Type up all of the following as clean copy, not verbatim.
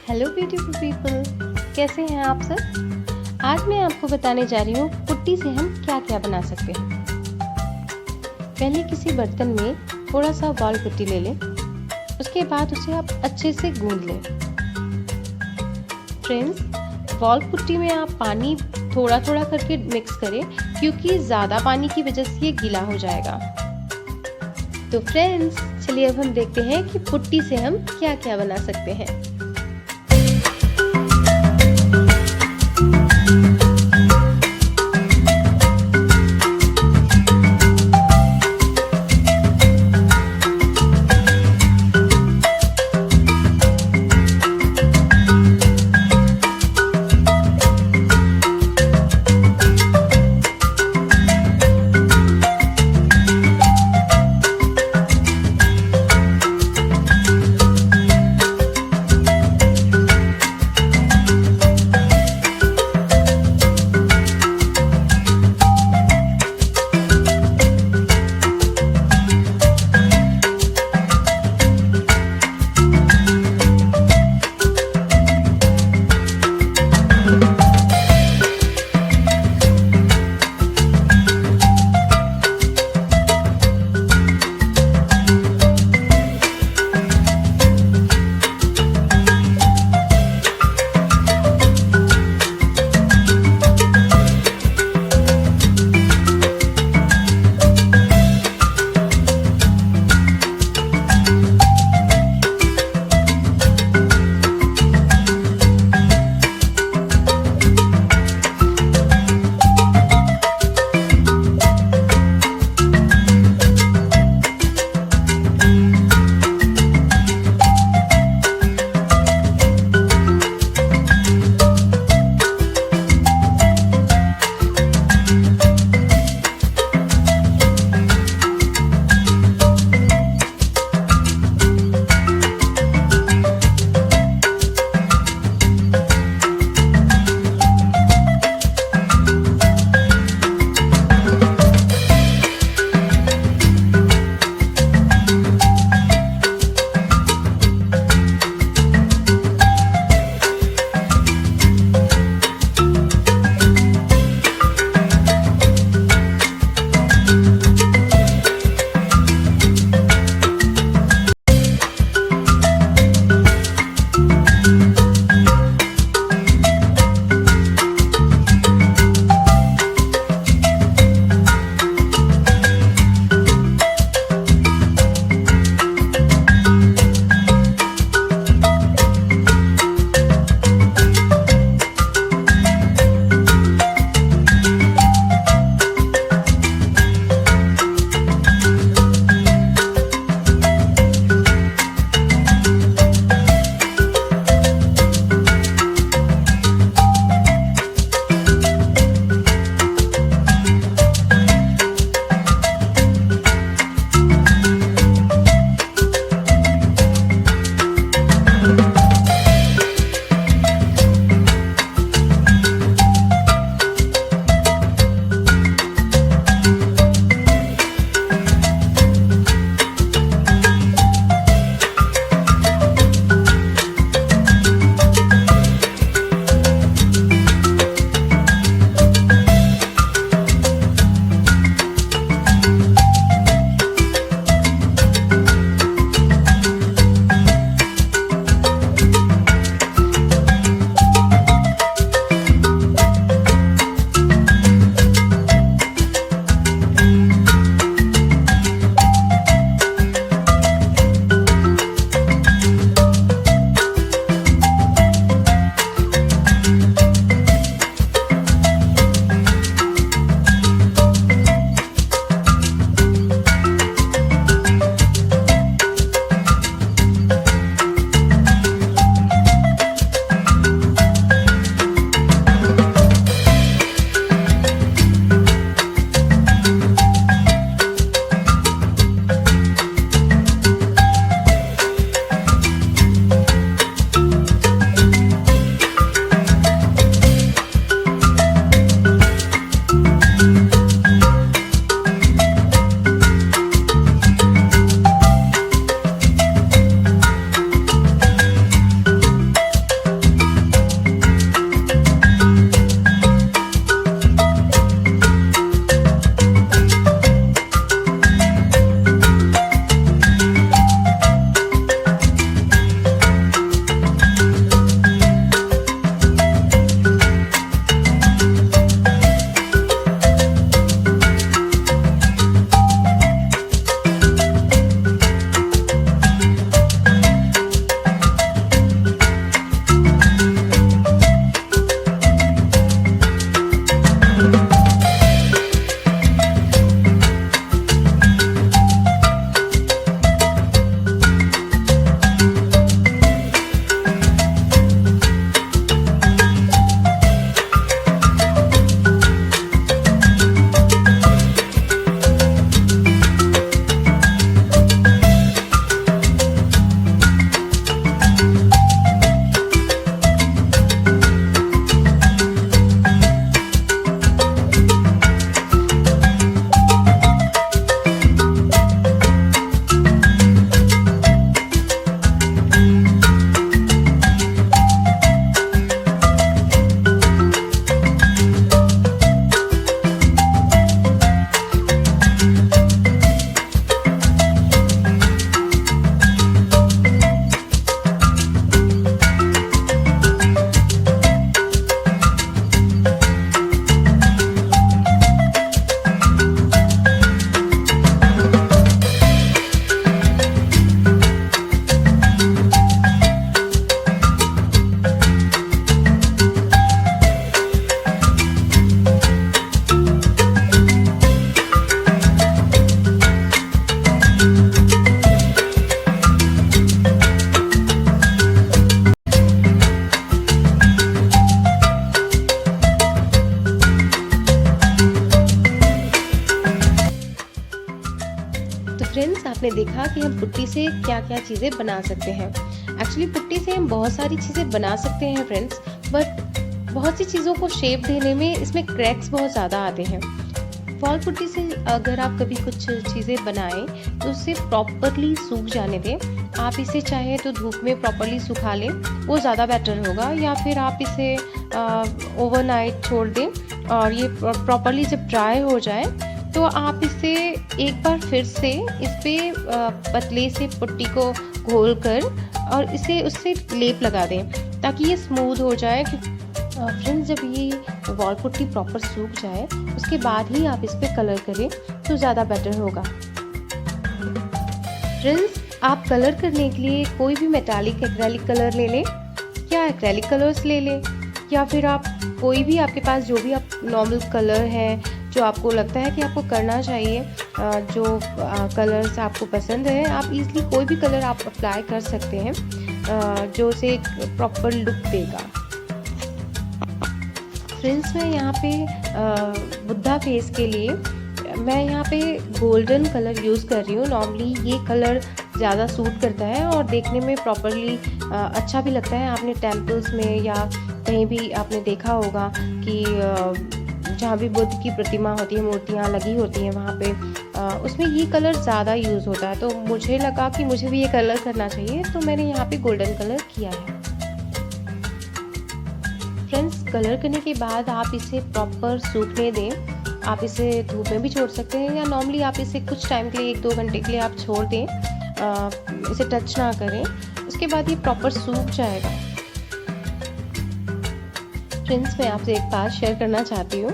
Hello beautiful people, कैसे हैं आप सब। आज मैं आपको बताने जा रही हूँ पुट्टी से हम क्या क्या बना सकते हैं। पहले किसी बर्तन में थोड़ा सा वॉल पुट्टी ले लें, उसके बाद उसे आप अच्छे से गूंद लें। फ्रेंड्स, वॉल पुट्टी में आप पानी थोड़ा थोड़ा करके मिक्स करें, क्योंकि ज़्यादा पानी की वजह से ये गीला हो जाएगा। तो फ्रेंड्स, चलिए अब हम देखते हैं कि पुट्टी से हम क्या क्या बना सकते हैं। हमने देखा कि हम पुट्टी से क्या क्या चीज़ें बना सकते हैं। एक्चुअली पुट्टी से हम बहुत सारी चीज़ें बना सकते हैं फ्रेंड्स, बट बहुत सी चीज़ों को शेप देने में इसमें क्रैक्स बहुत ज़्यादा आते हैं। वॉल पुट्टी से अगर आप कभी कुछ चीज़ें बनाएं तो उसे प्रॉपरली सूख जाने दें। आप इसे चाहे तो धूप में प्रॉपरली सुखा लें, वो ज़्यादा बेटर होगा, या फिर आप इसे ओवरनाइट छोड़ दें और ये प्रॉपरली जब ड्राई हो जाए तो आप इसे एक बार फिर से इस पर पतले से पुट्टी को घोल कर और इसे उससे लेप लगा दें ताकि ये स्मूथ हो जाए। फ्रेंड्स, जब ये वॉल पुट्टी प्रॉपर सूख जाए उसके बाद ही आप इस पर कलर करें तो ज़्यादा बेटर होगा। फ्रेंड्स, आप कलर करने के लिए कोई भी मेटालिक एक्रेलिक कलर ले लें या एक्रेलिक कलर्स ले लें, या फिर आप कोई भी आपके पास जो भी आप नॉर्मल कलर है जो आपको लगता है कि आपको करना चाहिए, जो कलर्स आपको पसंद है, आप इजीली कोई भी कलर आप अप्लाई कर सकते हैं जो उसे एक प्रॉपर लुक देगा। फ्रेंड्स, मैं यहाँ पे बुद्धा फेस के लिए मैं यहाँ पे गोल्डन कलर यूज़ कर रही हूँ। नॉर्मली ये कलर ज़्यादा सूट करता है और देखने में प्रॉपरली अच्छा भी लगता है। आपने टेम्पल्स में या कहीं भी आपने देखा होगा कि जहाँ भी बुद्ध की प्रतिमा होती है, मूर्तियाँ लगी होती हैं, वहाँ पे उसमें ये कलर ज़्यादा यूज़ होता है। तो मुझे लगा कि मुझे भी ये कलर करना चाहिए, तो मैंने यहाँ पे गोल्डन कलर किया है। फ्रेंड्स, कलर करने के बाद आप इसे प्रॉपर सूखने दें। आप इसे धूप में भी छोड़ सकते हैं या नॉर्मली आप इसे कुछ टाइम के लिए 1-2 घंटे के लिए आप छोड़ दें, इसे टच ना करें। उसके बाद ये प्रॉपर सूख जाएगा। फ्रेंड्स, मैं आपसे एक बात शेयर करना चाहती हूँ।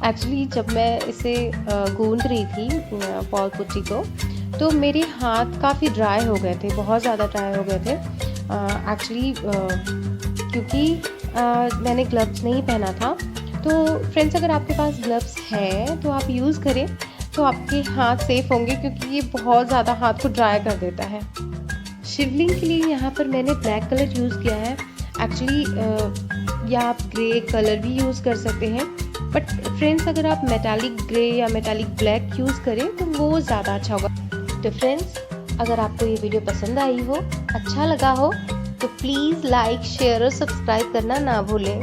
एक्चुअली जब मैं इसे गूंद रही थी वॉल पुट्टी को, तो मेरे हाथ काफ़ी ड्राई हो गए थे, बहुत ज़्यादा ड्राई हो गए थे। एक्चुअली क्योंकि मैंने ग्लव्स नहीं पहना था। तो फ्रेंड्स, अगर आपके पास ग्लव्स है तो आप यूज़ करें तो आपके हाथ सेफ होंगे, क्योंकि ये बहुत ज़्यादा हाथ को ड्राई कर देता है। शिवलिंग के लिए यहाँ पर मैंने ब्लैक कलर यूज़ किया है। एक्चुअली या आप ग्रे कलर भी यूज़ कर सकते हैं, बट फ्रेंड्स अगर आप मेटालिक ग्रे या मेटालिक ब्लैक यूज़ करें तो वो ज़्यादा अच्छा होगा। तो फ्रेंड्स, अगर आपको ये वीडियो पसंद आई हो, अच्छा लगा हो, तो प्लीज़ लाइक, शेयर और सब्सक्राइब करना ना भूलें।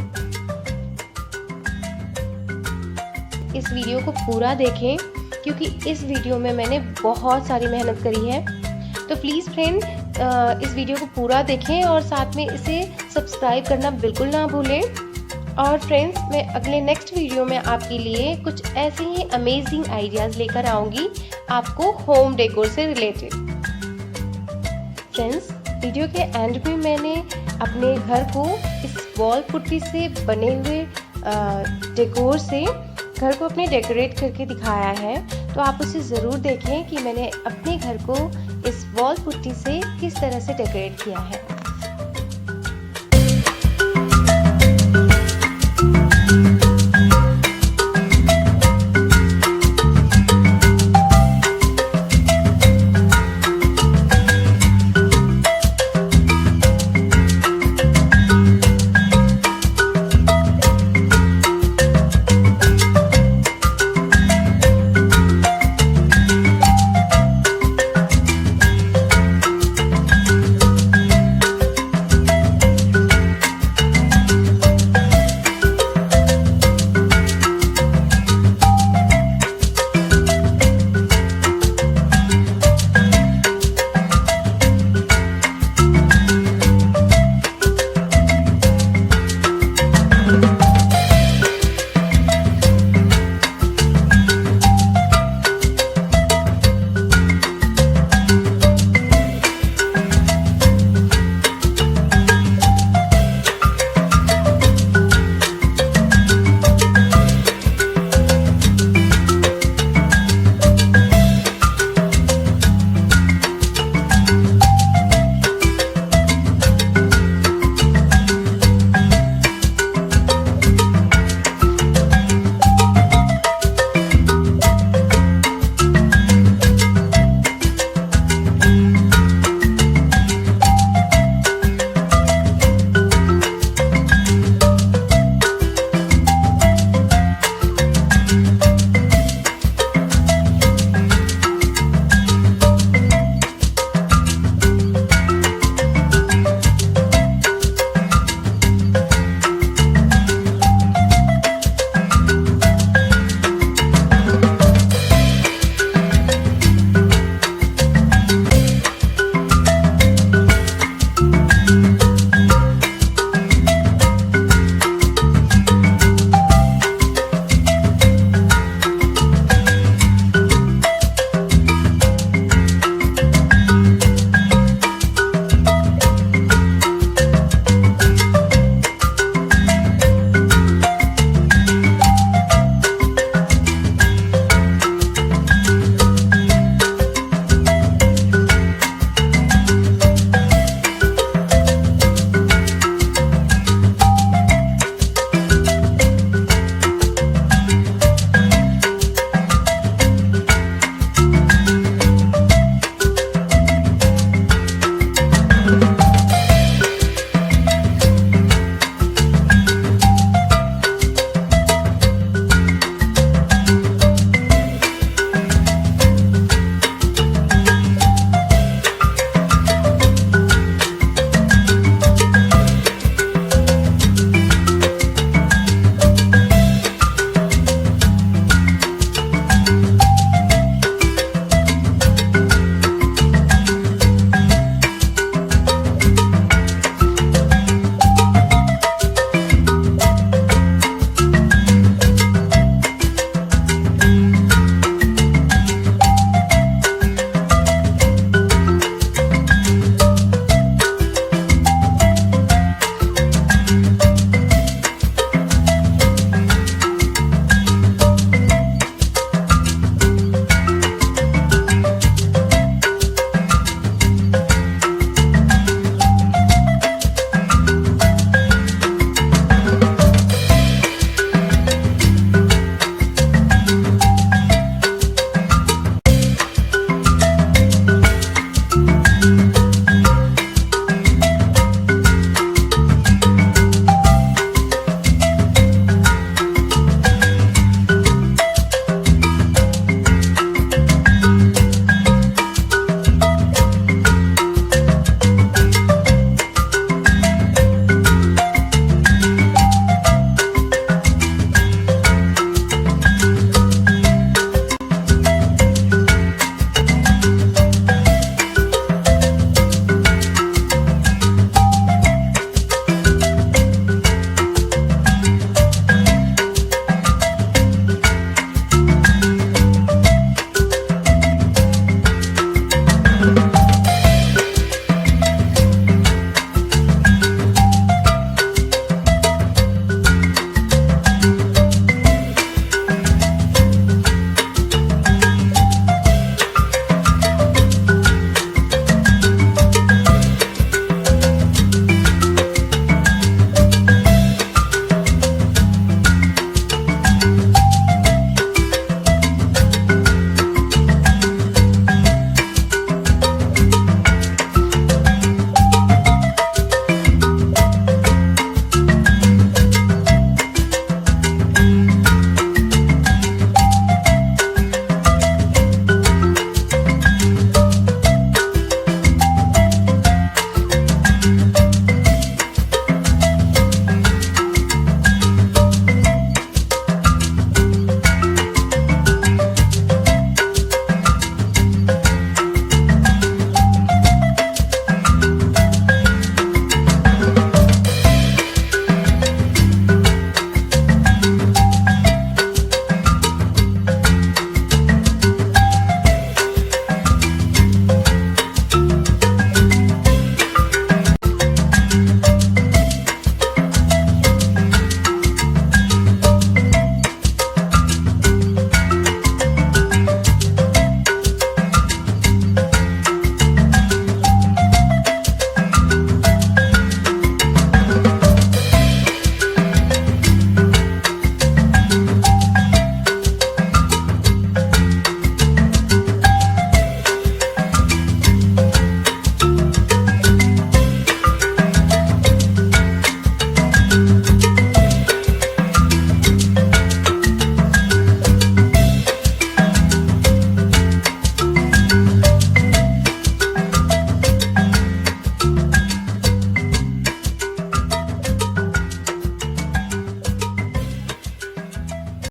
इस वीडियो को पूरा देखें, क्योंकि इस वीडियो में मैंने बहुत सारी मेहनत करी है। तो प्लीज़ फ्रेंड, इस वीडियो को पूरा देखें और साथ में इसे सब्सक्राइब करना बिल्कुल ना भूलें। और फ्रेंड्स, मैं अगले नेक्स्ट वीडियो में आपके लिए कुछ ऐसे ही अमेजिंग आइडियाज़ लेकर आऊँगी आपको होम डेकोर से रिलेटेड। फ्रेंड्स, वीडियो के एंड में मैंने अपने घर को इस वॉल पुट्टी से बने हुए डेकोर से घर को अपने डेकोरेट करके दिखाया है। तो आप उसे ज़रूर देखें कि मैंने अपने घर को इस वॉल पुट्टी से किस तरह से डेकोरेट किया है।